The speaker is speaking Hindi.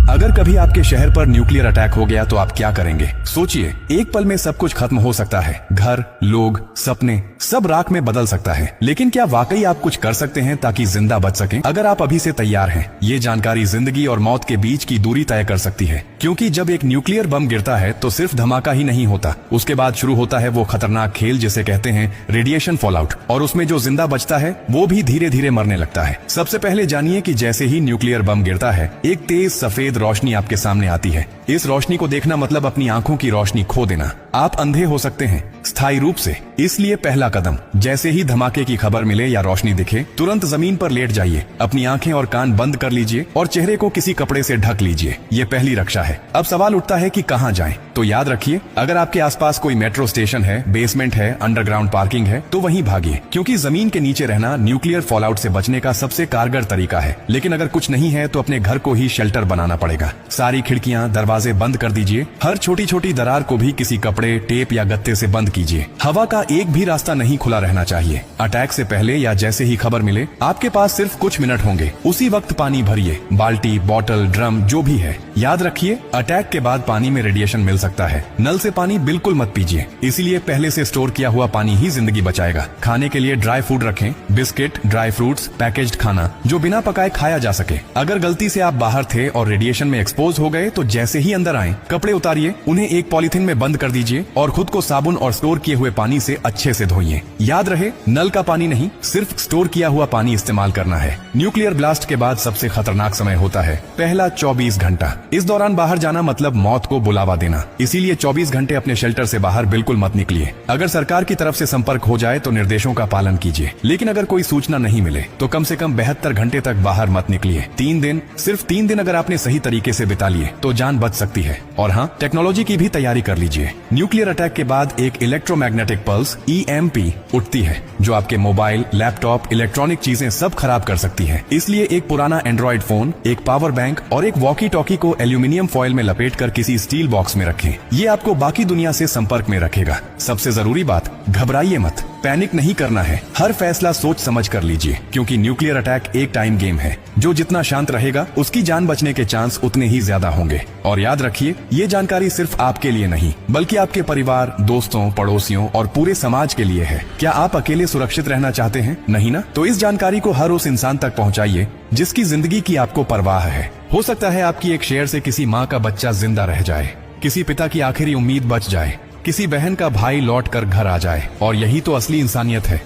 अगर कभी आपके शहर पर न्यूक्लियर अटैक हो गया तो आप क्या करेंगे? सोचिए, एक पल में सब कुछ खत्म हो सकता है। घर, लोग, सपने, सब राख में बदल सकता है। लेकिन क्या वाकई आप कुछ कर सकते हैं ताकि जिंदा बच सकें? अगर आप अभी से तैयार हैं, ये जानकारी जिंदगी और मौत के बीच की दूरी तय कर सकती है। क्योंकि जब एक न्यूक्लियर बम गिरता है तो सिर्फ धमाका ही नहीं होता, उसके बाद शुरू होता है वो खतरनाक खेल जिसे कहते हैं रेडिएशन फॉलआउट। और उसमें जो जिंदा बचता है वो भी धीरे धीरे मरने लगता है। सबसे पहले जानिए कि जैसे ही न्यूक्लियर बम गिरता है, एक तेज सफेद रोशनी आपके सामने आती है। इस रोशनी को देखना मतलब अपनी आंखों की रोशनी खो देना। आप अंधे हो सकते हैं, स्थायी रूप से। इसलिए पहला कदम, जैसे ही धमाके की खबर मिले या रोशनी दिखे, तुरंत जमीन पर लेट जाइए, अपनी आंखें और कान बंद कर लीजिए और चेहरे को किसी कपड़े से ढक लीजिए। ये पहली रक्षा है। अब सवाल उठता है कि कहां जाएं? तो याद रखिए, अगर आपके आसपास कोई मेट्रो स्टेशन है, बेसमेंट है, अंडरग्राउंड पार्किंग है, तो वहीं भागिए, क्योंकि जमीन के नीचे रहना न्यूक्लियर फॉलआउट से बचने का सबसे कारगर तरीका है। लेकिन अगर कुछ नहीं है तो अपने घर को ही शेल्टर बनाना पड़ेगा। सारी खिड़कियां, दरवाजे बंद कर दीजिए। हर छोटी छोटी दरार को भी किसी कपड़े, टेप या गत्ते से बंद कीजिए। हवा का एक भी रास्ता नहीं खुला रहना चाहिए। अटैक से पहले या जैसे ही खबर मिले, आपके पास सिर्फ कुछ मिनट होंगे। उसी वक्त पानी भरिए, बाल्टी, बोतल, ड्रम, जो भी है। याद रखिए, अटैक के बाद पानी में रेडिएशन मिल सकता है। नल से पानी बिल्कुल मत पीजिए, इसीलिए पहले से स्टोर किया हुआ पानी ही जिंदगी बचाएगा। खाने के लिए ड्राई फूड रखें, बिस्किट, ड्राई फ्रूट्स, पैकेज्ड खाना जो बिना पकाए खाया जा सके। अगर गलती से आप बाहर थे और रेडिएशन में एक्सपोज हो गए तो जैसे ही अंदर आए, कपड़े उतारिए, उन्हें एक पॉलिथीन में बंद कर दीजिए और खुद को साबुन और स्टोर किए हुए पानी से अच्छे से धोइए। याद रहे, नल का पानी नहीं, सिर्फ स्टोर किया हुआ पानी इस्तेमाल करना है। न्यूक्लियर ब्लास्ट के बाद सबसे खतरनाक समय होता है पहला 24 घंटा। इस दौरान बाहर जाना मतलब मौत को बुलावा देना। इसीलिए 24 घंटे अपने शेल्टर से बाहर बिल्कुल मत निकलिए। अगर सरकार की तरफ से संपर्क हो जाए तो निर्देशों का पालन कीजिए, लेकिन अगर कोई सूचना नहीं मिले तो कम से कम 72 घंटे तक बाहर मत निकलिए। 3 दिन, सिर्फ 3 दिन अगर आपने सही तरीके से बिता लिए तो जान बच सकती है। और हाँ, टेक्नोलॉजी की भी तैयारी कर लीजिए। न्यूक्लियर अटैक के बाद एक इलेक्ट्रोमैग्नेटिक पल्स EMP उठती है, जो आपके मोबाइल, लैपटॉप, इलेक्ट्रॉनिक चीजें सब खराब कर सकती है। इसलिए एक पुराना एंड्रॉइड फोन, एक पावर बैंक और एक वॉकी टॉकी को एल्यूमिनियम फॉइल में लपेटकर किसी स्टील बॉक्स में रखें। ये आपको बाकी दुनिया से संपर्क में रखेगा। सबसे जरूरी बात, घबराइए मत, पैनिक नहीं करना है। हर फैसला सोच समझ कर लीजिए, क्योंकि न्यूक्लियर अटैक एक टाइम गेम है। जो जितना शांत रहेगा, उसकी जान बचने के चांस उतने ही ज्यादा होंगे। और याद रखिए, ये जानकारी सिर्फ आपके लिए नहीं, बल्कि आपके परिवार, दोस्तों, पड़ोसियों और पूरे समाज के लिए है। क्या आप अकेले सुरक्षित रहना चाहते हैं? नहीं ना? तो इस जानकारी को हर उस इंसान तक पहुंचाइए जिसकी जिंदगी की आपको परवाह है। हो सकता है आपकी एक शेयर से किसी माँ का बच्चा जिंदा रह जाए, किसी पिता की आखिरी उम्मीद बच जाए, किसी बहन का भाई लौट कर घर आ जाए। और यही तो असली इंसानियत है।